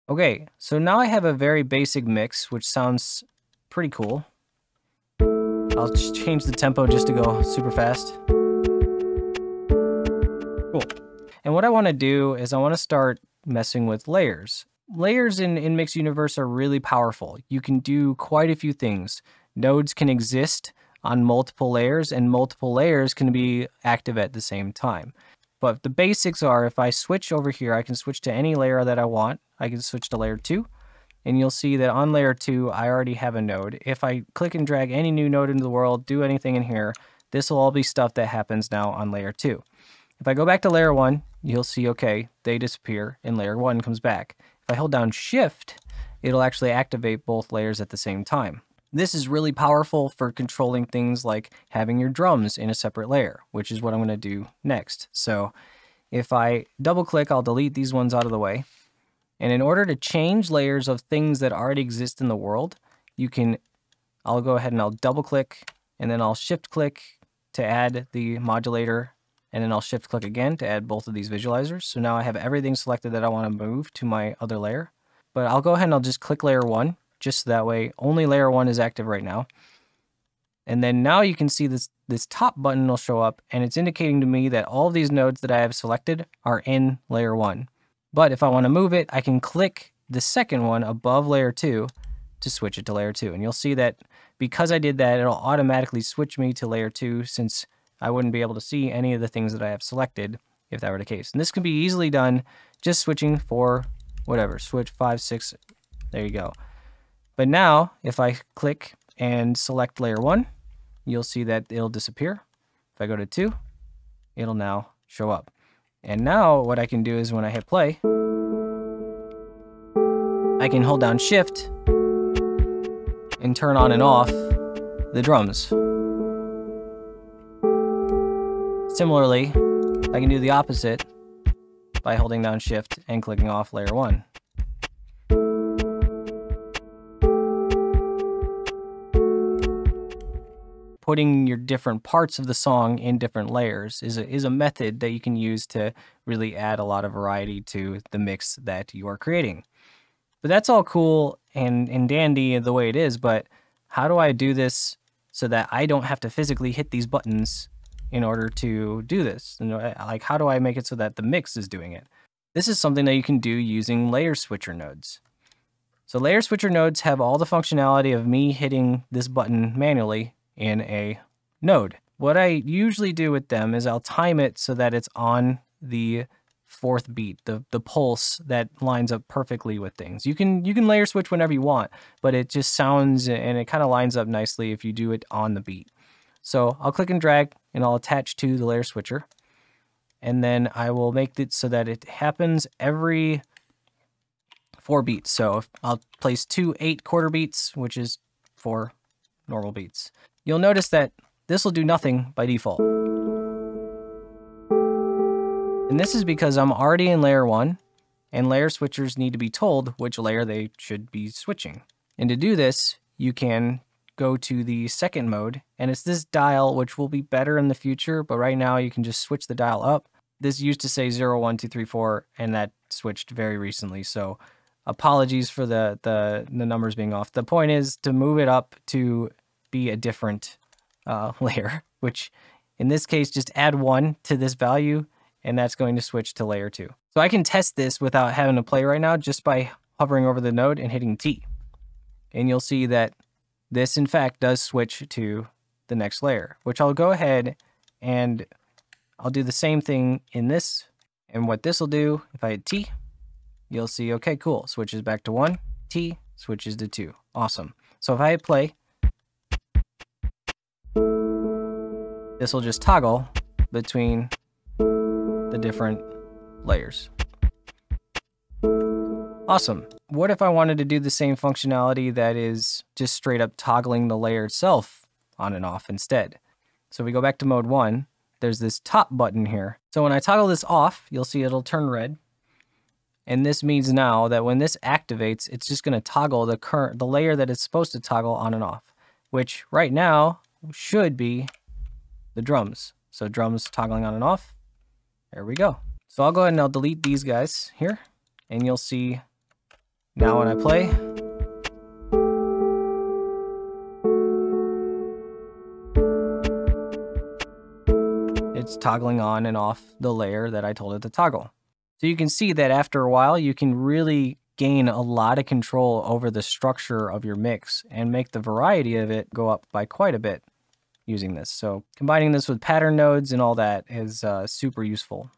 Okay, so now I have a very basic mix, which sounds pretty cool. I'll change the tempo just to go super fast. Cool. And what I want to do is I want to start messing with layers. Layers in Mix Universe are really powerful. You can do quite a few things. Nodes can exist on multiple layers, and multiple layers can be active at the same time. But the basics are, if I switch over here, I can switch to any layer that I want. I can switch to layer 2, and you'll see that on layer 2, I already have a node. If I click and drag any new node into the world, do anything in here, this will all be stuff that happens now on layer 2. If I go back to layer 1, you'll see, okay, they disappear, and layer 1 comes back. If I hold down Shift, it'll actually activate both layers at the same time. This is really powerful for controlling things like having your drums in a separate layer, which is what I'm going to do next. So if I double click, I'll delete these ones out of the way. And in order to change layers of things that already exist in the world, I'll go ahead and I'll double click, and then I'll shift click to add the modulator, and then I'll shift click again to add both of these visualizers. So now I have everything selected that I want to move to my other layer. But I'll go ahead and I'll just click layer 1. Just so that way only layer 1 is active right now. And then now you can see this top button will show up, and it's indicating to me that all of these nodes that I have selected are in layer 1. But if I want to move it, I can click the second one above layer 2 to switch it to layer 2. And you'll see that because I did that, it'll automatically switch me to layer 2, since I wouldn't be able to see any of the things that I have selected if that were the case. And this can be easily done just switching for whatever, switch 5, 6, there you go. But now, if I click and select layer 1, you'll see that it'll disappear. If I go to 2, it'll now show up. And now what I can do is when I hit play, I can hold down Shift and turn on and off the drums. Similarly, I can do the opposite by holding down Shift and clicking off layer 1. Putting your different parts of the song in different layers is a method that you can use to really add a lot of variety to the mix that you are creating. But that's all cool and dandy the way it is, but how do I do this so that I don't have to physically hit these buttons in order to do this? Like, how do I make it so that the mix is doing it? This is something that you can do using layer switcher nodes. So layer switcher nodes have all the functionality of me hitting this button manually in a node. What I usually do with them is I'll time it so that it's on the 4th beat, the pulse that lines up perfectly with things. You can layer switch whenever you want, but it just sounds and it kind of lines up nicely if you do it on the beat. So I'll click and drag and I'll attach to the layer switcher, and then I will make it so that it happens every 4 beats. So I'll place 2 8-quarter beats, which is 4 normal beats. You'll notice that this will do nothing by default. And this is because I'm already in layer 1, and layer switchers need to be told which layer they should be switching. And to do this, you can go to the second mode, and it's this dial, which will be better in the future, but right now you can just switch the dial up. This used to say 0, 1, 2, 3, 4, and that switched very recently, so apologies for the numbers being off. The point is to move it up to be a different layer, which in this case, just add 1 to this value, and that's going to switch to layer 2. So I can test this without having to play right now just by hovering over the node and hitting T. And you'll see that this, in fact, does switch to the next layer, which I'll go ahead and I'll do the same thing in this. And what this will do, if I hit T, you'll see, okay, cool, switches back to 1, T, switches to 2. Awesome. So if I hit play, this will just toggle between the different layers. Awesome. What if I wanted to do the same functionality that is just straight up toggling the layer itself on and off instead? So we go back to mode 1, there's this top button here. So when I toggle this off, you'll see it'll turn red. And this means now that when this activates, it's just going to toggle the layer that it's supposed to toggle on and off, which right now should be the drums. So drums toggling on and off. There we go. So I'll go ahead and I'll delete these guys here, and you'll see Now when I play, it's toggling on and off the layer that I told it to toggle. So you can see that after a while, you can really gain a lot of control over the structure of your mix and make the variety of it go up by quite a bit using this. So combining this with pattern nodes and all that is super useful.